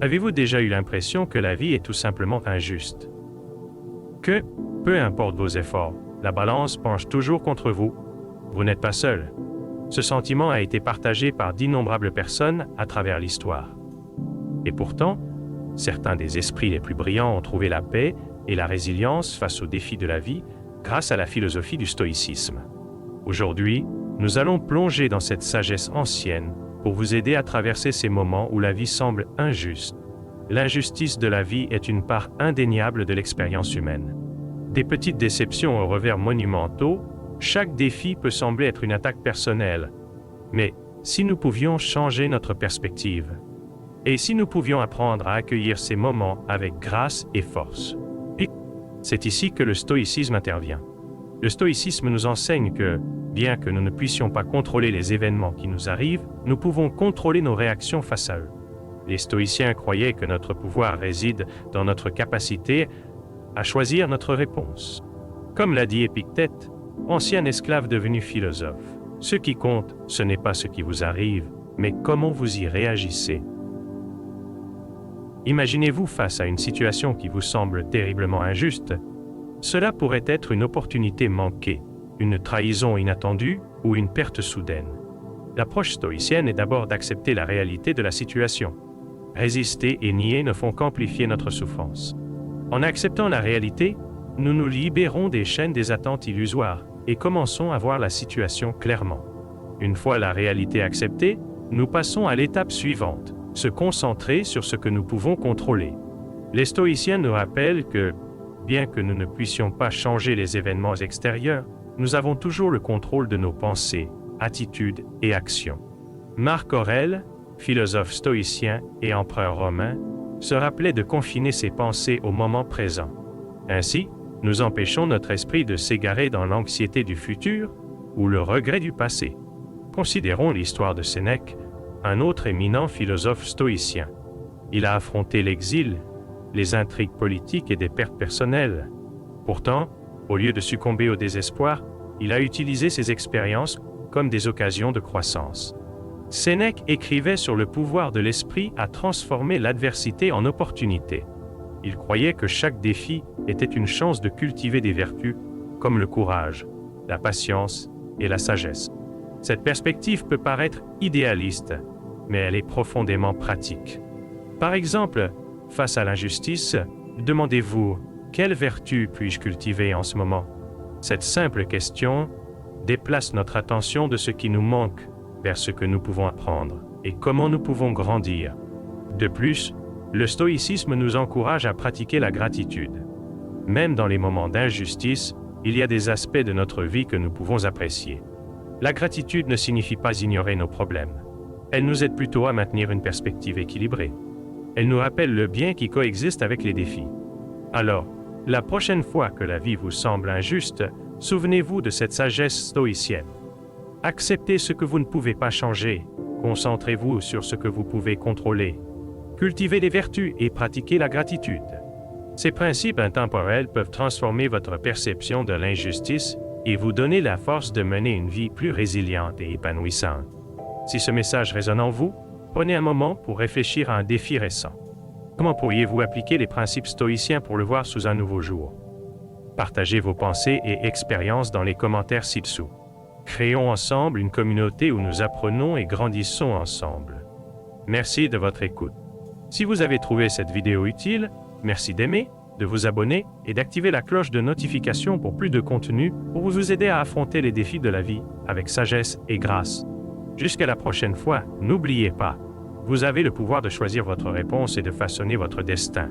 Avez-vous déjà eu l'impression que la vie est tout simplement injuste? Que, peu importe vos efforts, la balance penche toujours contre vous? Vous n'êtes pas seul. Ce sentiment a été partagé par d'innombrables personnes à travers l'histoire. Et pourtant, certains des esprits les plus brillants ont trouvé la paix et la résilience face aux défis de la vie grâce à la philosophie du stoïcisme. Aujourd'hui, nous allons plonger dans cette sagesse ancienne pour vous aider à traverser ces moments où la vie semble injuste. L'injustice de la vie est une part indéniable de l'expérience humaine. Des petites déceptions aux revers monumentaux, chaque défi peut sembler être une attaque personnelle. Mais si nous pouvions changer notre perspective, et si nous pouvions apprendre à accueillir ces moments avec grâce et force, c'est ici que le stoïcisme intervient. Le stoïcisme nous enseigne que, bien que nous ne puissions pas contrôler les événements qui nous arrivent, nous pouvons contrôler nos réactions face à eux. Les stoïciens croyaient que notre pouvoir réside dans notre capacité à choisir notre réponse. Comme l'a dit Épictète, ancien esclave devenu philosophe, ce qui compte, ce n'est pas ce qui vous arrive, mais comment vous y réagissez. Imaginez-vous face à une situation qui vous semble terriblement injuste. Cela pourrait être une opportunité manquée, une trahison inattendue ou une perte soudaine. L'approche stoïcienne est d'abord d'accepter la réalité de la situation. Résister et nier ne font qu'amplifier notre souffrance. En acceptant la réalité, nous nous libérons des chaînes des attentes illusoires et commençons à voir la situation clairement. Une fois la réalité acceptée, nous passons à l'étape suivante, se concentrer sur ce que nous pouvons contrôler. Les stoïciens nous rappellent que, bien que nous ne puissions pas changer les événements extérieurs, nous avons toujours le contrôle de nos pensées, attitudes et actions. Marc Aurèle, philosophe stoïcien et empereur romain, se rappelait de confiner ses pensées au moment présent. Ainsi, nous empêchons notre esprit de s'égarer dans l'anxiété du futur ou le regret du passé. Considérons l'histoire de Sénèque, un autre éminent philosophe stoïcien. Il a affronté l'exil, les intrigues politiques et des pertes personnelles. Pourtant, au lieu de succomber au désespoir, il a utilisé ses expériences comme des occasions de croissance. Sénèque écrivait sur le pouvoir de l'esprit à transformer l'adversité en opportunité. Il croyait que chaque défi était une chance de cultiver des vertus, comme le courage, la patience et la sagesse. Cette perspective peut paraître idéaliste, mais elle est profondément pratique. Par exemple, face à l'injustice, demandez-vous « Quelle vertu puis-je cultiver en ce moment ?» Cette simple question déplace notre attention de ce qui nous manque vers ce que nous pouvons apprendre et comment nous pouvons grandir. De plus, le stoïcisme nous encourage à pratiquer la gratitude. Même dans les moments d'injustice, il y a des aspects de notre vie que nous pouvons apprécier. La gratitude ne signifie pas ignorer nos problèmes. Elle nous aide plutôt à maintenir une perspective équilibrée. Elle nous rappelle le bien qui coexiste avec les défis. Alors, la prochaine fois que la vie vous semble injuste, souvenez-vous de cette sagesse stoïcienne. Acceptez ce que vous ne pouvez pas changer. Concentrez-vous sur ce que vous pouvez contrôler. Cultivez les vertus et pratiquez la gratitude. Ces principes intemporels peuvent transformer votre perception de l'injustice et vous donner la force de mener une vie plus résiliente et épanouissante. Si ce message résonne en vous, prenez un moment pour réfléchir à un défi récent. Comment pourriez-vous appliquer les principes stoïciens pour le voir sous un nouveau jour? Partagez vos pensées et expériences dans les commentaires ci-dessous. Créons ensemble une communauté où nous apprenons et grandissons ensemble. Merci de votre écoute. Si vous avez trouvé cette vidéo utile, merci d'aimer, de vous abonner et d'activer la cloche de notification pour plus de contenu pour vous aider à affronter les défis de la vie avec sagesse et grâce. Jusqu'à la prochaine fois, n'oubliez pas, vous avez le pouvoir de choisir votre réponse et de façonner votre destin.